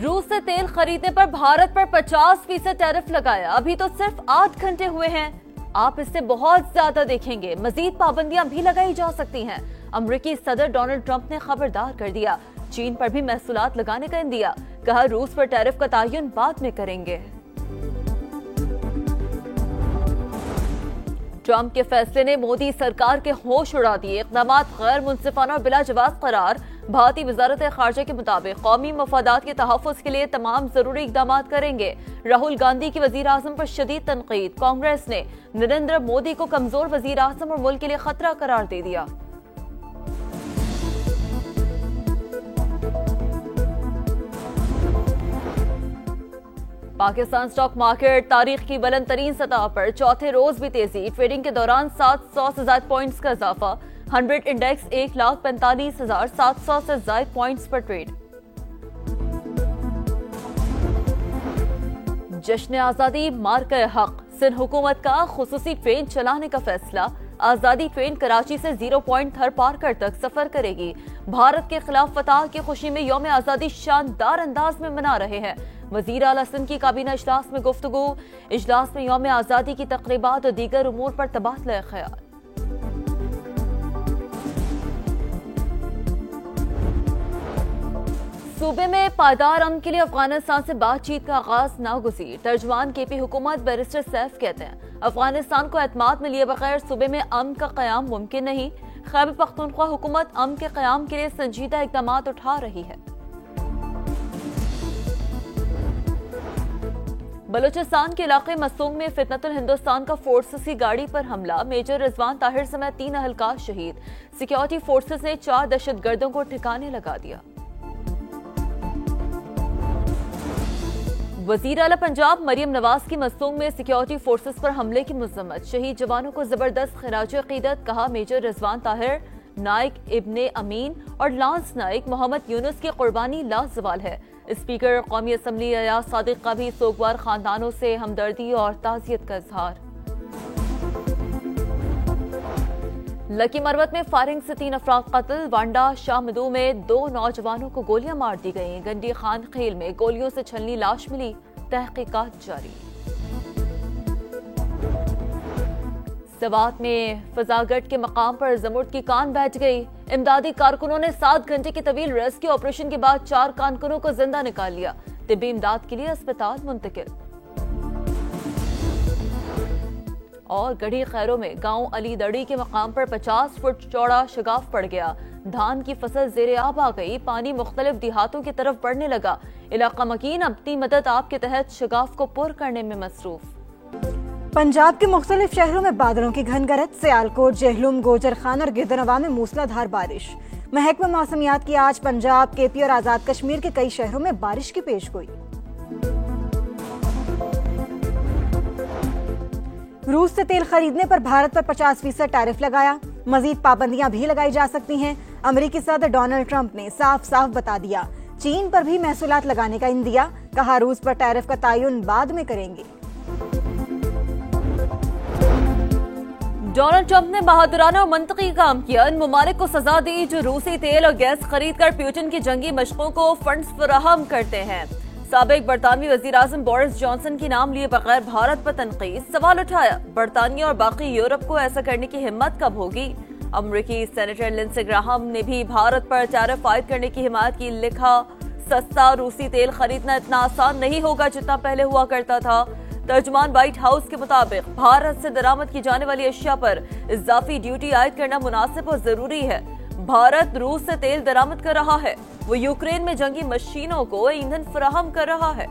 रूस से तेल खरीदने पर भारत पर 50% टैरिफ लगाया। अभी तो सिर्फ 8 घंटे हुए हैं, आप इससे बहुत ज्यादा देखेंगे। मजीद पाबंदियां भी लगाई जा सकती हैं। अमेरिकी सदर डोनाल्ड ट्रंप ने खबरदार कर दिया, चीन पर भी महसूलात लगाने का इंदिया। कहा रूस पर टैरिफ का तयन बाद में करेंगे। ट्रंप के फैसले ने मोदी सरकार के होश उड़ा दिए। इक़दाम गैर मुनसिफाना और बिला जवाब करार। भारतीय वजारत खारजा के मुताबिक कौमी मफादात के तहफ़्फ़ुज़ के लिए तमाम जरूरी इक़दाम करेंगे। राहुल गांधी की वज़ीर आज़म पर शदीद तनक़ीद। कांग्रेस ने नरेंद्र मोदी को कमजोर वज़ीर आज़म और मुल्क के लिए खतरा करार दे दिया। पाकिस्तान स्टॉक मार्केट तारीख की बुलंद तरीन सतह पर चौथे रोज भी तेजी। ट्रेडिंग के दौरान 700 से ज्यादा पॉइंट्स का इजाफा। 100 इंडेक्स 1,45,700 से ज्यादा पॉइंट्स पर ट्रेड। जश्न आजादी मार्के हक। सिंध हुकूमत का खुसूसी ट्रेन चलाने का फैसला। आजादी ट्रेन कराची से 0 पॉइंट थर पारकर तक सफर करेगी। भारत के खिलाफ फतह की खुशी में यौम आजादी शानदार अंदाज में मना रहे हैं। वजीर आला सिंध की काबीना इजलास में गुफ्तगू। इजलास में यौम आजादी की तकरीबात और दीगर उमूर पर तबादला ख्याल। सूबे में पायदार अमन के लिए अफगानिस्तान से बातचीत का आगाज नागुज़ीर। तर्जुमान केपी हुकूमत बैरिस्टर सैफ कहते हैं, अफगानिस्तान को एतमाद में लिए बगैर सूबे में अमन का क़याम मुमकिन नहीं। खैबर पख्तूनख्वा हुकूमत अमन के क़याम के लिए संजीदा इक़दाम उठा रही है। बलूचिस्तान के इलाके मसूंग में फितनतुल हिंदुस्तान का फोर्सेस की गाड़ी पर हमला। मेजर रिजवान ताहिर समेत 3 अहलकार शहीद। सिक्योरिटी फोर्सेस ने 4 दहशतगर्दों को ठिकाने लगा दिया। वजीर आला पंजाब मरियम नवाज की मसूंग में सिक्योरिटी फोर्सेस पर हमले की मजम्मत। शहीद जवानों को जबरदस्त खिराज अकीदत। कहा मेजर रिजवान ताहिर, नाइक इब्ने अमीन और लांस नाइक मोहम्मद यूनुस की कुर्बानी लाजवाल है। स्पीकर कौमी असम्बली अयाज सादिक का भी सोगवार खानदानों से हमदर्दी और ताज़ियत का इजहार। लकी मरवत में फायरिंग से 3 अफराद कत्ल। वांडा शाहमदू में 2 नौजवानों को गोलियां मार दी गईं। गंडी खान खेल में गोलियों से छलनी लाश मिली। तहकीकात जारी। सवात में फजागट के मकाम पर जमुर्द की कान बैठ गई। इमदादी कारकुनों ने 7 घंटे के तवील रेस्क्यू ऑपरेशन के बाद 4 कारकुनों को जिंदा निकाल लिया। तिब्बी इमदाद के लिए अस्पताल मुंतकिल। और गढ़ी खैरों में गांव अली दड़ी के मकाम पर 50 फुट चौड़ा शगाफ पड़ गया। धान की फसल जेरे आब आ गई। पानी मुख्तलिफ देहातों की तरफ बढ़ने लगा। इलाका मकीन अपनी मदद आप के तहत शगाफ को पुर करने में मसरूफ। पंजाब के मुख्तलिफ शहरों में बादलों की घनगरज। सियालकोट, जेहलुम, गोजर खान और गिरदनवा में मूसलाधार बारिश। महकमा मौसमियात की आज पंजाब, केपी और आजाद कश्मीर के कई शहरों में बारिश की पेशगोई। रूस से तेल खरीदने पर भारत पर 50% टैरिफ लगाया। मजीद पाबंदियां भी लगाई जा सकती हैं। अमेरिकी सदर डोनाल्ड ट्रंप ने साफ साफ बता दिया, चीन पर भी महसूलात लगाने का इंदिया। कहा रूस पर टैरिफ का तयन बाद में करेंगे। डोनाल्ड ट्रंप ने बहादुराना और मंतकी काम किया। इन ममालिक को सजा दी जो रूसी तेल और गैस खरीद कर पुतिन की जंगी मशकों को फंड्स फराहम करते हैं। साबिक बरतानवी वजीर आजम बोरिस जॉनसन की नाम लिए बगैर भारत पर तनकीद। सवाल उठाया, बरतानिया और बाकी यूरोप को ऐसा करने की हिम्मत कब होगी। अमरीकी सेनेटर लिंडसे ग्राहम ने भी भारत पर टैरिफ आयद करने की हिमायत की। लिखा, सस्ता रूसी तेल खरीदना इतना आसान नहीं होगा जितना पहले हुआ करता था। तर्जुमान व्हाइट हाउस के मुताबिक भारत से दरामद की जाने वाली अशिया पर इजाफी ड्यूटी आयद करना मुनासिब और जरूरी है। भारत रूस से तेल दरामद कर रहा है, वो यूक्रेन में जंगी मशीनों को ईंधन फराहम कर रहा है।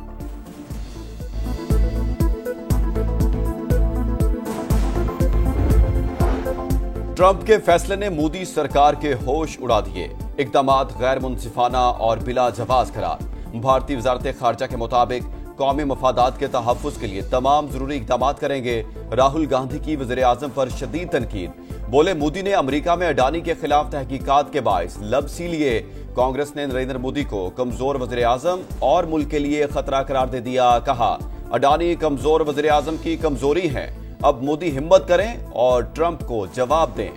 ट्रंप के फैसले ने मोदी सरकार के होश उड़ा दिए। इक़दामात गैर मुनसिफाना और बिला जवाज करार। भारतीय वजारत खारजा के मुताबिक कौमी मफादात के तहफ़्फ़ुज़ के लिए तमाम जरूरी इक़दाम करेंगे। राहुल गांधी की वज़ीर आज़म पर शदीद तनकीद। बोले, मोदी ने अमेरिका में अडानी के खिलाफ तहकीकात के बायस लब सी लिए। कांग्रेस ने नरेंद्र मोदी को कमजोर वज़ीर आज़म और मुल्क के लिए खतरा करार दे दिया। कहा, अडानी कमजोर वज़ीर आज़म की कमजोरी है। अब मोदी हिम्मत करें और ट्रंप को जवाब दें।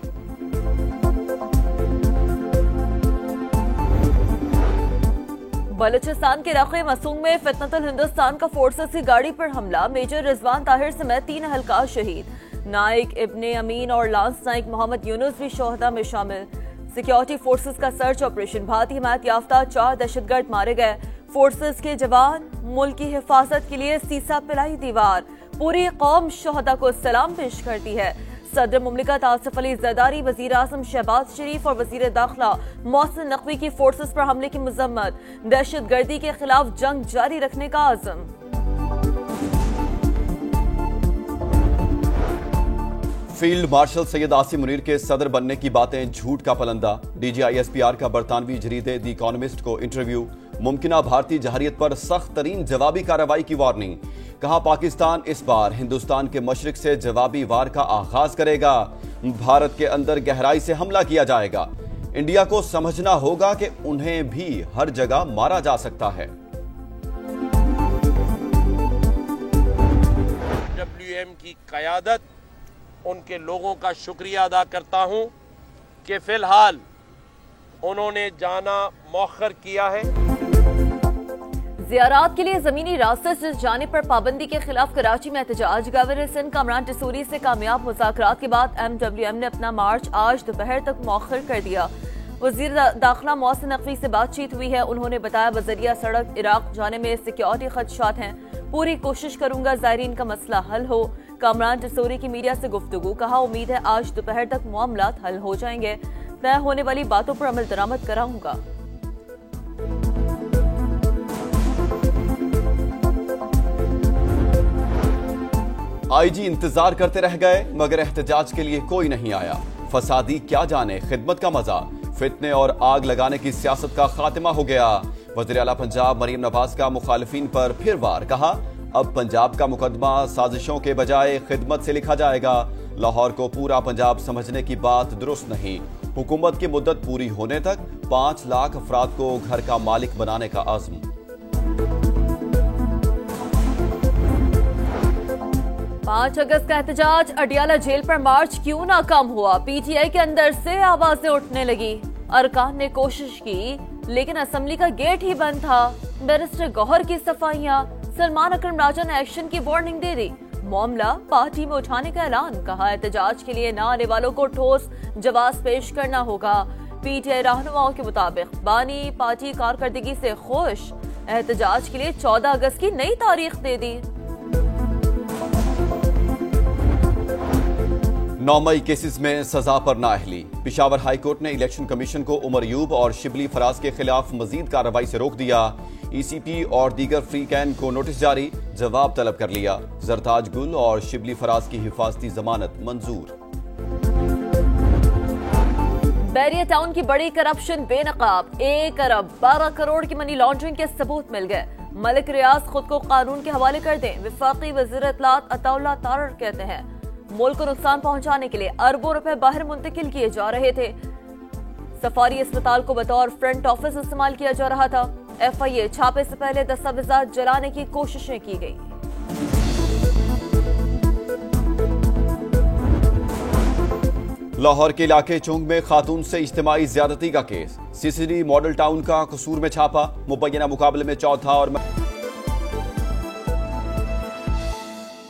बलूचिस्तान के रखे मसूम में फितनतुल हिंदुस्तान का फोर्सेस की गाड़ी पर हमला, मेजर रिजवान ताहिर समेत 3 अहलकार शहीद। नाइक इब्ने अमीन और लांस नाइक मोहम्मद यूनुस भी शोहदा में शामिल। सिक्योरिटी फोर्सेस का सर्च ऑपरेशन, भारतीय हिमायत याफ्ता 4 दहशतगर्द मारे गए। फोर्सेस के जवान मुल्क की हिफाजत के लिए सीसा पिलाई दीवार, पूरी कौम शोहदा को सलाम पेश करती है। सदर मुमलिकत आसिफ अली जरदारी, वजीर आजम शहबाज शरीफ और वजीर दाखिला मोहसिन नकवी की फोर्सेस पर हमले की मजम्मत, दहशतगर्दी के खिलाफ जंग जारी रखने का आज़म। फील्ड मार्शल सैयद आसिम मुनीर के सदर बनने की बातें झूठ का पलंदा। DGISPR का बरतानवी जरीदे द इकोनॉमिस्ट को इंटरव्यू, मुमकिना भारतीय जहरियत पर सख्त तरीन जवाबी कार्रवाई की वार्निंग। कहा पाकिस्तान इस बार हिंदुस्तान के मशरिक से जवाबी वार का आगाज करेगा। भारत के अंदर गहराई से हमला किया जाएगा। इंडिया को समझना होगा कि उन्हें भी हर जगह मारा जा सकता है। WM की कयादत, उनके लोगों का शुक्रिया अदा करता हूं कि फिलहाल उन्होंने जाना मौखर किया है। ज़ियारात के लिए जमीनी रास्ते से जाने पर पाबंदी के खिलाफ कराची में एहतजाज। गवर्नर सिंध कामरान टसूरी से कामयाब मुज़ाकरात के बाद MWM ने अपना मार्च आज दोपहर तक मौखर कर दिया। वजीर दाखिला मोहसिन नकवी से बातचीत हुई है। उन्होंने बताया बजरिया सड़क इराक जाने में सिक्योरिटी खदशात हैं, पूरी कोशिश करूंगा ज़ायरीन का मसला हल हो। कामरान टसूरी की मीडिया से गुफ्तगू, कहा उम्मीद है आज दोपहर तक मामलात हल हो जाएंगे, तय होने वाली बातों पर अमल दरामद कराऊंगा। IG इंतजार करते रह गए मगर एहतजाज के लिए कोई नहीं आया। फसादी क्या जाने खिदमत का मजा, फितने और आग लगाने की सियासत का खात्मा हो गया। वज़ीर आला पंजाब मरीम नवाज का मुखालिफिन पर फिर वार, कहा अब पंजाब का मुकदमा साजिशों के बजाय खिदमत से लिखा जाएगा। लाहौर को पूरा पंजाब समझने की बात दुरुस्त नहीं। हुकूमत की मुद्दत पूरी होने तक 5 लाख अफराद को घर का मालिक बनाने का आज़म। पांच अगस्त का एहतजाज, अडियाला जेल पर मार्च क्यों नाकाम हुआ? PTI के अंदर से आवाजें उठने लगी। अरकान ने कोशिश की लेकिन असेंबली का गेट ही बंद था। बैरिस्टर गौहर की सफाइयां, सलमान अकरम राजा ने एक्शन की वार्निंग दे दी। मामला पार्टी में उठाने का ऐलान, कहा एहतजाज के लिए न आने वालों को ठोस जवाब पेश करना होगा। PTI रहनुमाओं के मुताबिक बानी पार्टी कारकर्दगी से खुश, एहतजाज के लिए 14 अगस्त की नई तारीख दे दी। 9 मई केसेस में सजा पर नाअहली। पेशावर हाई कोर्ट ने इलेक्शन कमीशन को उमर यूब और शिबली फराज के खिलाफ मजीद कार्रवाई से रोक दिया। ECP और दीगर फ्री कैन को नोटिस जारी, जवाब तलब कर लिया। जरताज गुल और शिबली फराज की हिफाजती जमानत मंजूर। बैरिया टाउन की बड़ी करप्शन बेनकाब, 1 अरब 12 करोड़ की मनी लॉन्ड्रिंग के सबूत मिल गए। मलिक रियाज खुद को कानून के हवाले कर दें, वफाकी वज़ीर इत्तलात अताउल्लाह तारर कहते हैं। मुल्क को नुकसान पहुंचाने के लिए अरबों रुपए बाहर मुंतकिल किए जा रहे थे। सफारी अस्पताल को बतौर फ्रंट ऑफिस इस्तेमाल किया जा रहा था। FIA छापे से पहले दस्तावेजात जलाने की कोशिशें की गई। लाहौर के इलाके चुंग में खातून से इज्तिमाई ज्यादती का केस, CCD मॉडल टाउन का कसूर में छापा, मुबैना मुकाबले में चौथा और